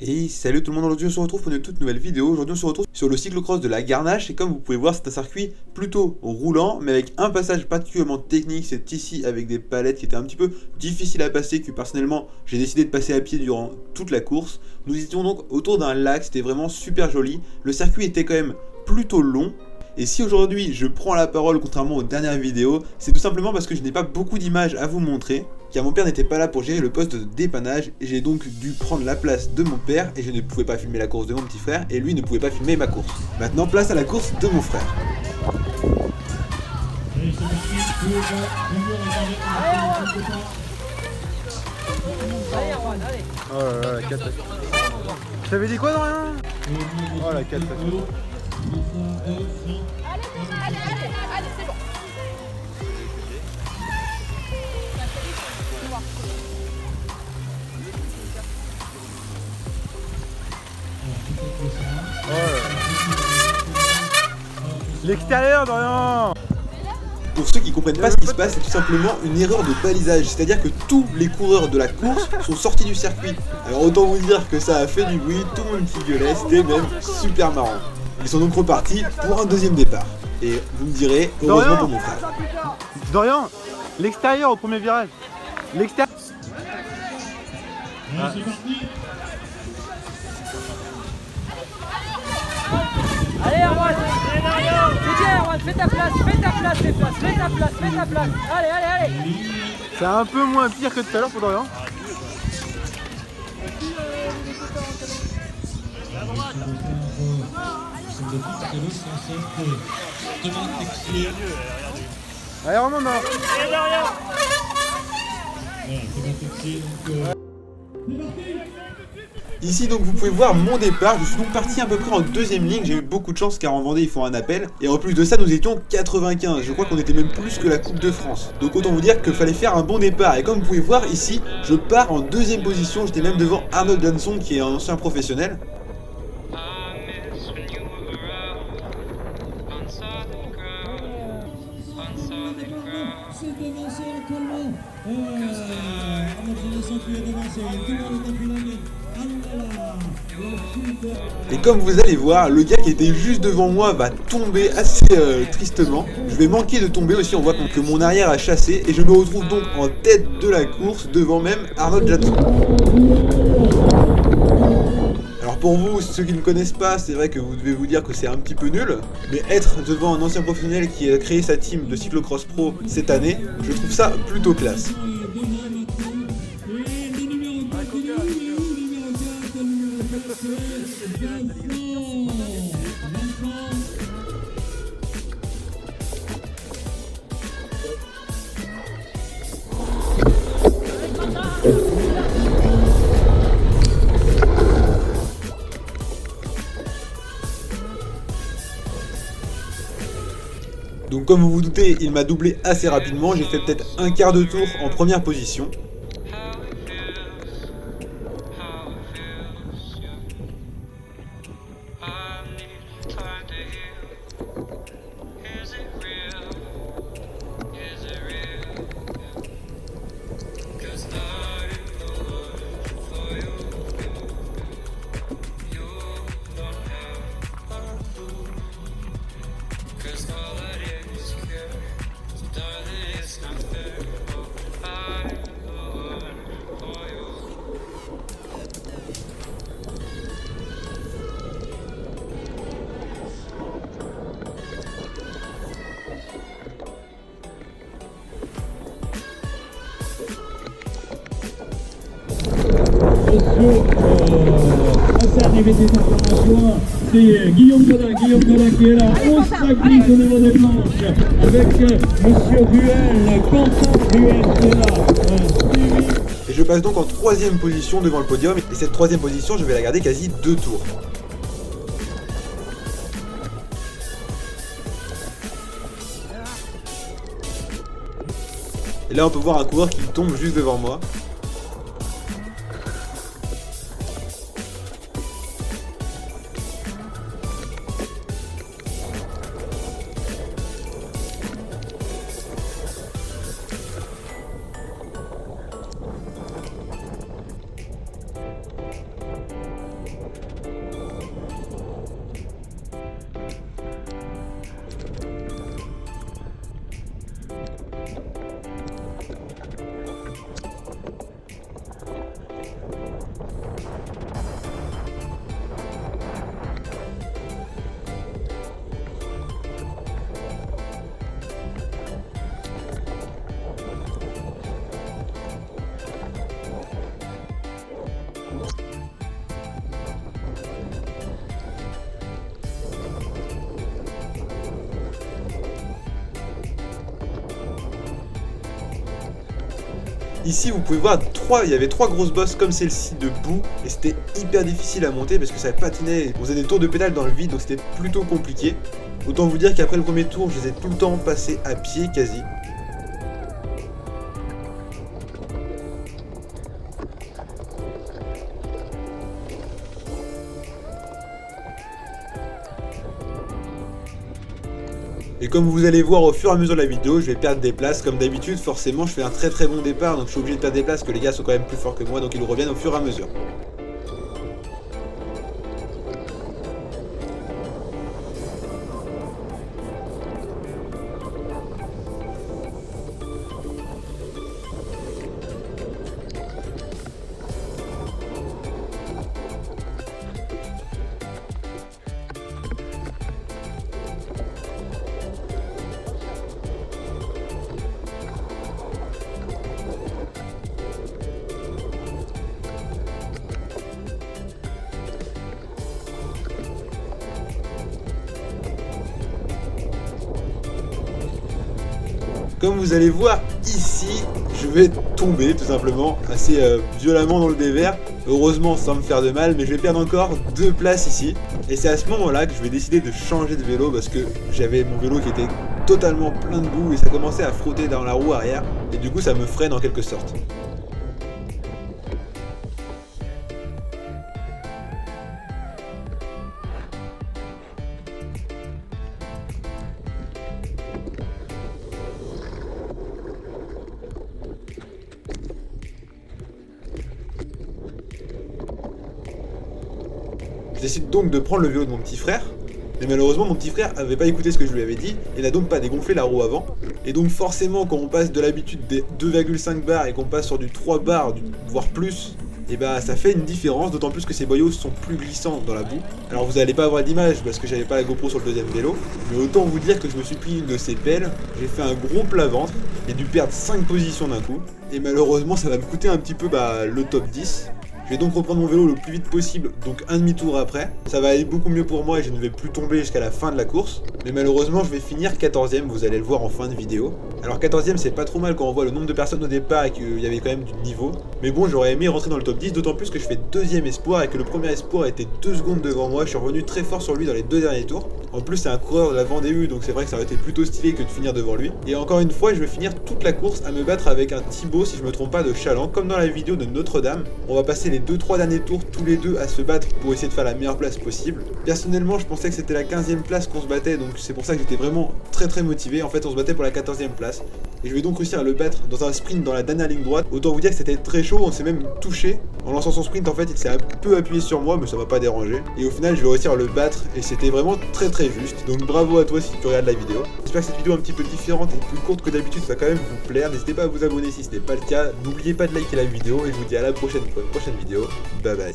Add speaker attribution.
Speaker 1: Et salut tout le monde, aujourd'hui on se retrouve pour une toute nouvelle vidéo. Aujourd'hui on se retrouve sur le cyclocross de la Garnache et comme vous pouvez voir c'est un circuit plutôt roulant mais avec un passage particulièrement technique. C'est ici avec des palettes qui étaient un petit peu difficiles à passer, que personnellement j'ai décidé de passer à pied durant toute la course. Nous étions donc autour d'un lac, c'était vraiment super joli. Le circuit était quand même plutôt long. Et si aujourd'hui je prends la parole contrairement aux dernières vidéos, c'est tout simplement parce que je n'ai pas beaucoup d'images à vous montrer, car mon père n'était pas là pour gérer le poste de dépannage, et j'ai donc dû prendre la place de mon père, et je ne pouvais pas filmer la course de mon petit frère, et lui ne pouvait pas filmer ma course. Maintenant place à la course de mon frère.
Speaker 2: Oh là là, la catastrophe. Je t'avais dit quoi dans rien? Oh la catastrophe.
Speaker 3: Allez, c'est bon.
Speaker 2: Oh là là. L'extérieur, Dorian.
Speaker 1: Pour ceux qui comprennent pas ce qui se passe, c'est tout simplement une erreur de balisage, c'est-à-dire que tous les coureurs de la course sont sortis du circuit. Alors autant vous dire que ça a fait du bruit, tout le monde qui gueulait, c'était même super marrant. Ils sont donc repartis pour un deuxième départ. Et vous me direz, heureusement pour mon frère.
Speaker 2: Dorian, l'extérieur au premier virage. L'extérieur. Ah.
Speaker 3: Allez, Erwan. C'est bien, Erwan. Fais ta place, fais ta place. Allez.
Speaker 2: C'est un peu moins pire que tout à l'heure pour Dorian. Allez, remonte là.
Speaker 1: Ici donc vous pouvez voir mon départ, je suis donc parti à peu près en deuxième ligne, j'ai eu beaucoup de chance car en Vendée ils font un appel. Et en plus de ça nous étions 95, je crois qu'on était même plus que la Coupe de France. Donc autant vous dire qu'il fallait faire un bon départ. Et comme vous pouvez voir ici, je pars en deuxième position, j'étais même devant Arnold Jansson qui est un ancien professionnel. Et comme vous allez voir, le gars qui était juste devant moi va tomber assez tristement. Je vais manquer de tomber aussi, on voit que mon arrière a chassé et je me retrouve donc en tête de la course devant même Arnold Jansson. Alors pour vous, ceux qui ne connaissent pas, c'est vrai que vous devez vous dire que c'est un petit peu nul, mais être devant un ancien professionnel qui a créé sa team de cyclocross pro cette année, je trouve ça plutôt classe. Donc comme vous vous doutez, il m'a doublé assez rapidement, j'ai fait peut-être un quart de tour en première position.
Speaker 4: Assez arrivé des informations, c'est Guillaume Godin qui est là, on s'agglise au niveau des planches, avec Monsieur Ruel, Quentin Ruel qui est là,
Speaker 1: Et je passe donc en troisième position devant le podium, et cette troisième position je vais la garder quasi 2 tours. Et là on peut voir un coureur qui tombe juste devant moi. Ici vous pouvez voir il y avait 3 grosses bosses comme celle-ci de boue et c'était hyper difficile à monter parce que ça patinait, on faisait des tours de pédale dans le vide donc c'était plutôt compliqué. Autant vous dire qu'après le premier tour je les ai tout le temps passés à pied quasi. Et comme vous allez voir au fur et à mesure de la vidéo, je vais perdre des places. Comme d'habitude, forcément, je fais un très très bon départ, donc je suis obligé de perdre des places, parce que les gars sont quand même plus forts que moi, donc ils reviennent au fur et à mesure. Comme vous allez voir ici, je vais tomber tout simplement assez violemment dans le dévers. Heureusement sans me faire de mal, mais je vais perdre encore 2 places ici. Et c'est à ce moment-là que je vais décider de changer de vélo parce que j'avais mon vélo qui était totalement plein de boue et ça commençait à frotter dans la roue arrière. Et du coup ça me freine en quelque sorte. Je décide donc de prendre le vélo de mon petit frère, mais malheureusement mon petit frère avait pas écouté ce que je lui avais dit et n'a donc pas dégonflé la roue avant. Et donc forcément quand on passe de l'habitude des 2,5 bars et qu'on passe sur du 3 bars, voire plus, et bah ça fait une différence, d'autant plus que ces boyaux sont plus glissants dans la boue. Alors vous allez pas avoir d'image parce que j'avais pas la GoPro sur le deuxième vélo, mais autant vous dire que je me suis pris une de ces pelles, j'ai fait un gros plat ventre, j'ai dû perdre 5 positions d'un coup, et malheureusement ça va me coûter un petit peu le top 10. Je vais donc reprendre mon vélo le plus vite possible, donc un demi-tour après. Ça va aller beaucoup mieux pour moi et je ne vais plus tomber jusqu'à la fin de la course. Mais malheureusement, je vais finir 14ème, vous allez le voir en fin de vidéo. Alors 14ème, c'est pas trop mal quand on voit le nombre de personnes au départ et qu'il y avait quand même du niveau. Mais bon, j'aurais aimé rentrer dans le top 10, d'autant plus que je fais 2ème espoir et que le premier espoir était 2 secondes devant moi. Je suis revenu très fort sur lui dans les 2 derniers tours. En plus, c'est un coureur de la Vendée U, donc c'est vrai que ça aurait été plutôt stylé que de finir devant lui. Et encore une fois, je vais finir toute la course à me battre avec un Thibaut, si je me trompe pas, de Chaland, comme dans la vidéo de Notre-Dame. On va passer les 2-3 derniers tours tous les deux à se battre pour essayer de faire la meilleure place possible. Personnellement, je pensais que c'était la 15ème place qu'on se battait, donc c'est pour ça que j'étais vraiment très motivé. En fait, on se battait pour la 14ème place. Et je vais donc réussir à le battre dans un sprint dans la dernière ligne droite. Autant vous dire que c'était très chaud, on s'est même touché. En lançant son sprint, en fait, il s'est un peu appuyé sur moi, mais ça m'a pas dérangé. Et au final, je vais réussir à le battre, et c'était vraiment très juste. Donc bravo à toi si tu regardes la vidéo. J'espère que cette vidéo un petit peu différente et plus courte que d'habitude va quand même vous plaire. N'hésitez pas à vous abonner si ce n'est pas le cas. N'oubliez pas de liker la vidéo, et je vous dis à la prochaine pour une prochaine vidéo. Bye bye.